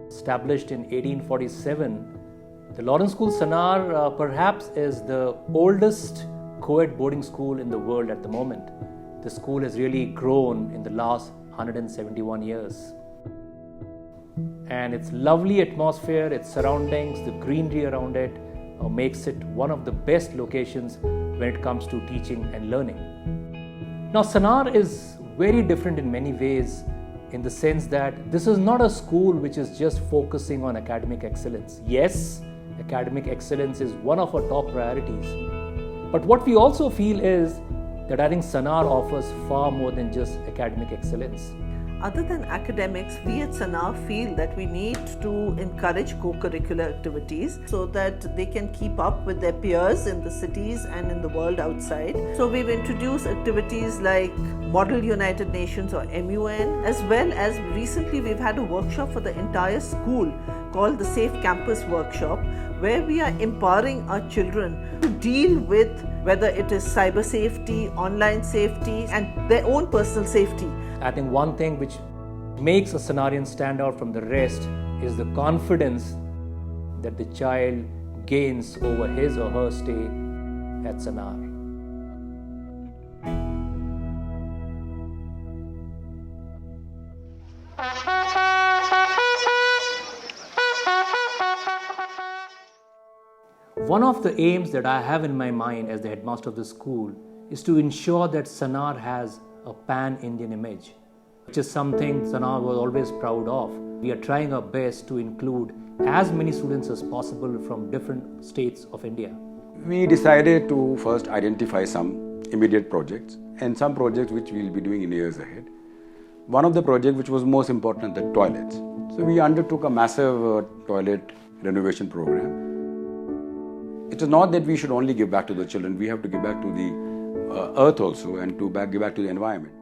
Established in 1847, the Lawrence School Sanawar perhaps is the oldest co-ed boarding school in the world at the moment. The school has really grown in the last 171 years. And its lovely atmosphere, its surroundings, the greenery around it makes it one of the best locations when it comes to teaching and learning. Now, Sanawar is very different in many ways in the sense that this is not a school which is just focusing on academic excellence. Yes, academic excellence is one of our top priorities. But what we also feel is that I think Sanawar offers far more than just academic excellence. Other than academics, we at Sanawar feel that we need to encourage co-curricular activities so that they can keep up with their peers in the cities and in the world outside. So we've introduced activities like Model United Nations or MUN, as well as recently we've had a workshop for the entire school called the Safe Campus Workshop, where we are empowering our children to deal with whether it is cyber safety, online safety, and their own personal safety. I think one thing which makes a Sanawarian stand out from the rest is the confidence that the child gains over his or her stay at Sanawar. One of the aims that I have in my mind as the headmaster of the school is to ensure that Sanawar has a pan-Indian image, which is something Sanawar was always proud of. We are trying our best to include as many students as possible from different states of India. We decided to first identify some immediate projects and some projects which we will be doing in years ahead. One of the projects which was most important, the toilets. So we undertook a massive toilet renovation program. It is not that we should only give back to the children, we have to give back to the earth also and to give back to the environment.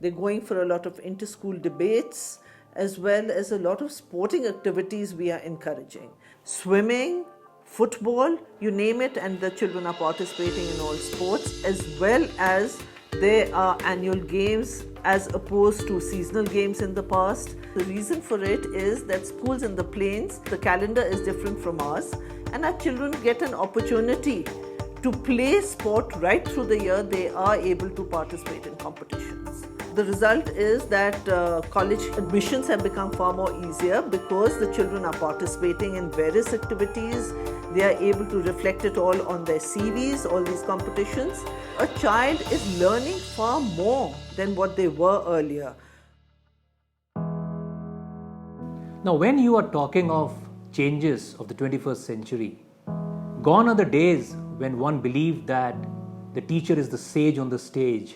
They're going for a lot of inter-school debates as well as a lot of sporting activities we are encouraging. Swimming, football, you name it, and the children are participating in all sports, as well as there are annual games as opposed to seasonal games in the past. The reason for it is that schools in the plains, the calendar is different from ours, and our children get an opportunity to play sport right through the year. They are able to participate in competitions. The result is that college admissions have become far more easier because the children are participating in various activities. They are able to reflect it all on their CVs, all these competitions. A child is learning far more than what they were earlier. Now, when you are talking of changes of the 21st century, gone are the days when one believed that the teacher is the sage on the stage.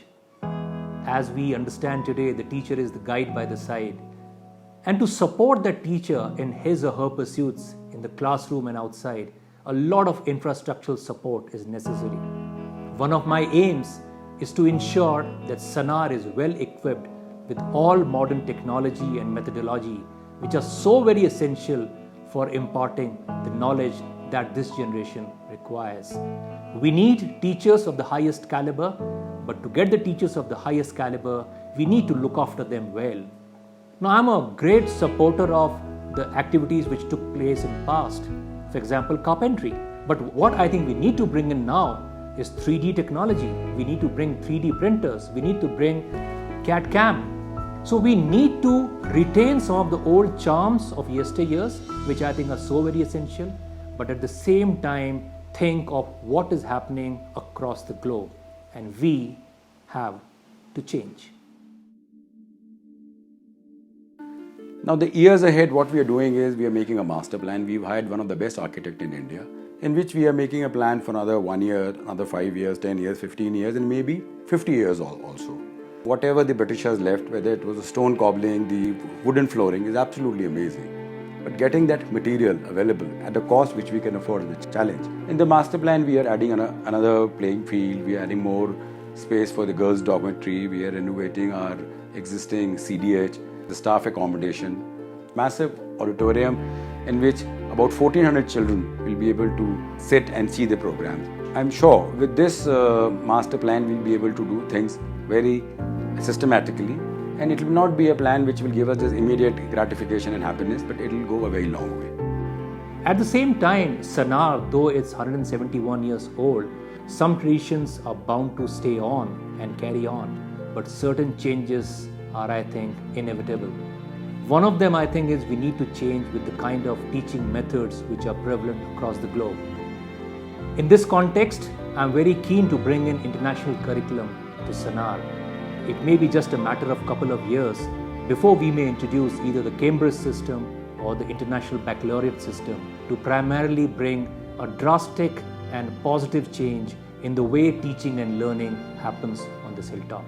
As we understand today, the teacher is the guide by the side. And to support the teacher in his or her pursuits in the classroom and outside, a lot of infrastructural support is necessary. One of my aims is to ensure that Sanawar is well equipped with all modern technology and methodology which are so very essential for imparting the knowledge that this generation requires. We need teachers of the highest caliber, but to get the teachers of the highest caliber, we need to look after them well. Now, I'm a great supporter of the activities which took place in past, for example, carpentry. But what I think we need to bring in now is 3D technology. We need to bring 3D printers. We need to bring CAD/CAM. So we need to retain some of the old charms of yesteryears, which I think are so very essential, but at the same time think of what is happening across the globe, and we have to change. Now the years ahead, what we are doing is we are making a master plan. We've hired one of the best architects in India, in which we are making a plan for another 1 year, another 5 years, 10 years, 15 years, and maybe 50 years also. Whatever the Britishers left, whether it was the stone cobbling, the wooden flooring, is absolutely amazing. But getting that material available at a cost which we can afford is a challenge. In the master plan, we are adding another playing field. We are adding more space for the girls' dormitory. We are renovating our existing CDH, the staff accommodation, massive auditorium in which about 1400 children will be able to sit and see the programs. I'm sure with this master plan we'll be able to do things very systematically, and it will not be a plan which will give us this immediate gratification and happiness, but it will go a very long way. At the same time, Sanawar, though it's 171 years old, some traditions are bound to stay on and carry on, but certain changes are, I think, inevitable. One of them, I think, is we need to change with the kind of teaching methods which are prevalent across the globe. In this context, I'm very keen to bring in international curriculum to Sanawar. It may be just a matter of a couple of years before we may introduce either the Cambridge system or the International Baccalaureate system to primarily bring a drastic and positive change in the way teaching and learning happens on this hilltop.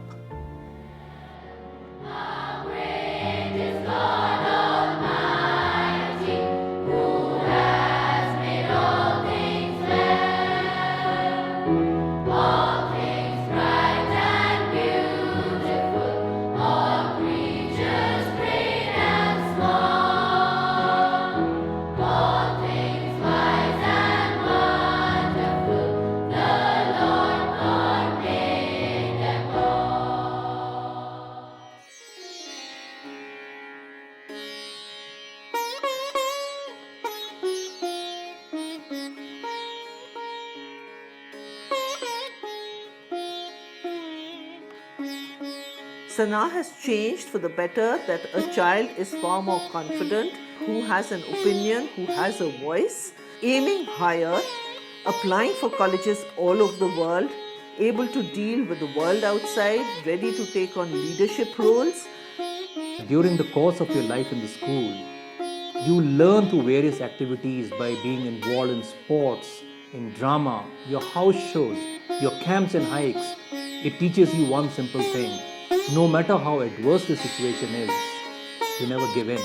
Sanawar has changed for the better, that a child is far more confident, who has an opinion, who has a voice, aiming higher, applying for colleges all over the world, able to deal with the world outside, ready to take on leadership roles. During the course of your life in the school, you learn through various activities by being involved in sports, in drama, your house shows, your camps and hikes. It teaches you one simple thing. No matter how adverse the situation is, you never give in.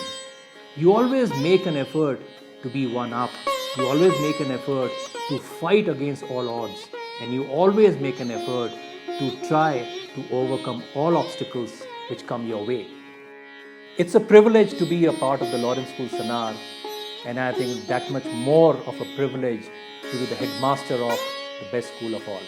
You always make an effort to be one up. You always make an effort to fight against all odds. And you always make an effort to try to overcome all obstacles which come your way. It's a privilege to be a part of the Lawrence School Sanawar, and I think that much more of a privilege to be the headmaster of the best school of all.